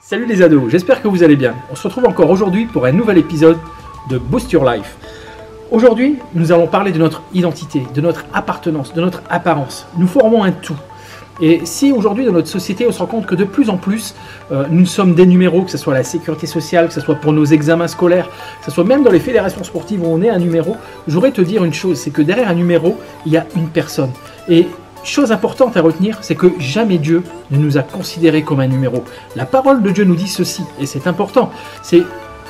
Salut les ados, j'espère que vous allez bien. On se retrouve encore aujourd'hui pour un nouvel épisode de Boost Your Life. Aujourd'hui, nous allons parler de notre identité, de notre appartenance, de notre apparence. Nous formons un tout. Et si aujourd'hui dans notre société on se rend compte que de plus en plus nous sommes des numéros, que ce soit la sécurité sociale, que ce soit pour nos examens scolaires, que ce soit même dans les fédérations sportives où on est un numéro, je voudrais te dire une chose, c'est que derrière un numéro, il y a une personne. Et chose importante à retenir, c'est que jamais Dieu ne nous a considérés comme un numéro. La parole de Dieu nous dit ceci, et c'est important,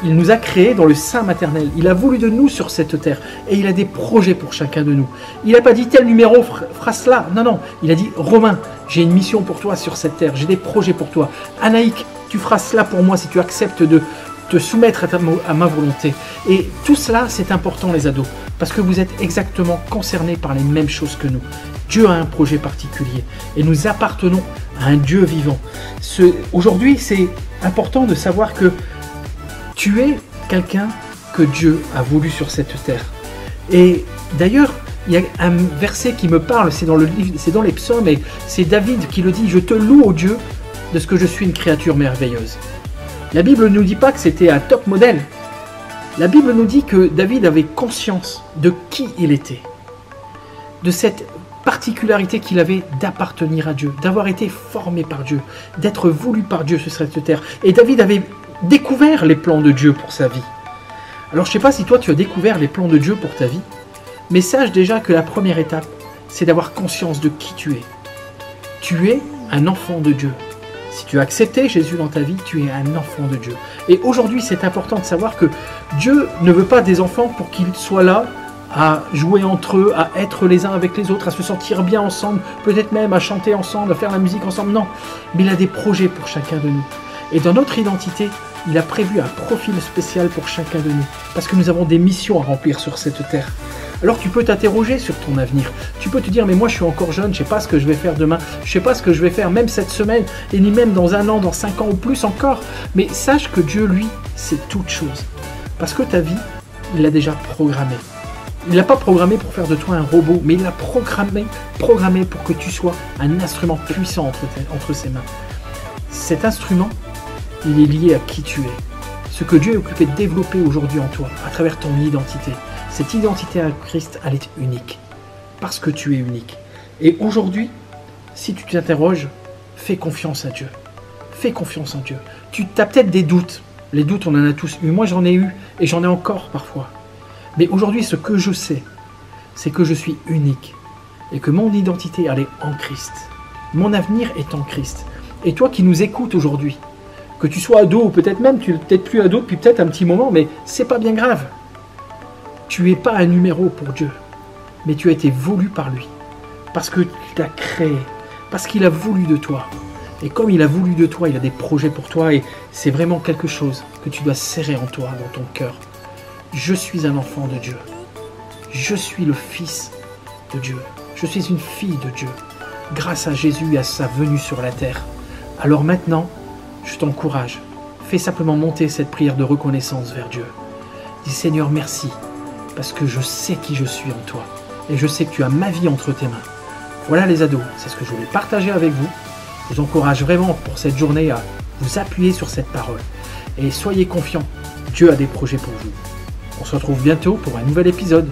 il nous a créés dans le sein maternel. Il a voulu de nous sur cette terre. Et il a des projets pour chacun de nous. Il n'a pas dit tel numéro fera cela. Non, non. Il a dit Romain, j'ai une mission pour toi sur cette terre. J'ai des projets pour toi. Anaïk, tu feras cela pour moi si tu acceptes de te soumettre à ma volonté. Et tout cela, c'est important les ados. Parce que vous êtes exactement concernés par les mêmes choses que nous. Dieu a un projet particulier. Et nous appartenons à un Dieu vivant. Aujourd'hui, c'est important de savoir que tu es quelqu'un que Dieu a voulu sur cette terre. Et d'ailleurs, il y a un verset qui me parle, c'est dans les psaumes, et c'est David qui le dit, je te loue, ô Dieu, de ce que je suis une créature merveilleuse. La Bible ne nous dit pas que c'était un top modèle. La Bible nous dit que David avait conscience de qui il était, de cette particularité qu'il avait d'appartenir à Dieu, d'avoir été formé par Dieu, d'être voulu par Dieu sur cette terre. Et David avait découvert les plans de Dieu pour sa vie. Alors je ne sais pas si toi tu as découvert les plans de Dieu pour ta vie, mais sache déjà que la première étape, c'est d'avoir conscience de qui tu es. Tu es un enfant de Dieu. Si tu as accepté Jésus dans ta vie, tu es un enfant de Dieu. Et aujourd'hui, c'est important de savoir que Dieu ne veut pas des enfants pour qu'ils soient là à jouer entre eux, à être les uns avec les autres, à se sentir bien ensemble, peut-être même à chanter ensemble, à faire la musique ensemble. Non, mais il a des projets pour chacun de nous. Et dans notre identité, il a prévu un profil spécial pour chacun de nous, parce que nous avons des missions à remplir sur cette terre. Alors tu peux t'interroger sur ton avenir, tu peux te dire mais moi je suis encore jeune, je ne sais pas ce que je vais faire demain, je ne sais pas ce que je vais faire même cette semaine, et ni même dans 1 an, dans 5 ans ou plus encore. Mais sache que Dieu, lui, c'est toute chose. Parce que ta vie, il l'a déjà programmée. Il ne l'a pas programmé pour faire de toi un robot, mais il l'a programmé pour que tu sois un instrument puissant entre ses mains. Cet instrument, il est lié à qui tu es. Ce que Dieu est occupé de développer aujourd'hui en toi, à travers ton identité. Cette identité à Christ, elle est unique. Parce que tu es unique. Et aujourd'hui, si tu t'interroges, fais confiance à Dieu. Fais confiance en Dieu. Tu as peut-être des doutes. Les doutes, on en a tous eu. Moi, j'en ai eu et j'en ai encore parfois. Mais aujourd'hui, ce que je sais, c'est que je suis unique. Et que mon identité, elle est en Christ. Mon avenir est en Christ. Et toi qui nous écoutes aujourd'hui, que tu sois ado ou peut-être même, tu n'es peut-être plus ado depuis peut-être un petit moment, mais c'est pas bien grave. Tu n'es pas un numéro pour Dieu, mais tu as été voulu par lui. Parce qu'il t'a créé, parce qu'il a voulu de toi. Et comme il a voulu de toi, il a des projets pour toi et c'est vraiment quelque chose que tu dois serrer en toi, dans ton cœur. Je suis un enfant de Dieu. Je suis le fils de Dieu. Je suis une fille de Dieu. Grâce à Jésus et à sa venue sur la terre. Alors maintenant, je t'encourage. Fais simplement monter cette prière de reconnaissance vers Dieu. Dis Seigneur, merci. Parce que je sais qui je suis en toi. Et je sais que tu as ma vie entre tes mains. Voilà les ados, c'est ce que je voulais partager avec vous. Je vous encourage vraiment pour cette journée à vous appuyer sur cette parole. Et soyez confiants, Dieu a des projets pour vous. On se retrouve bientôt pour un nouvel épisode.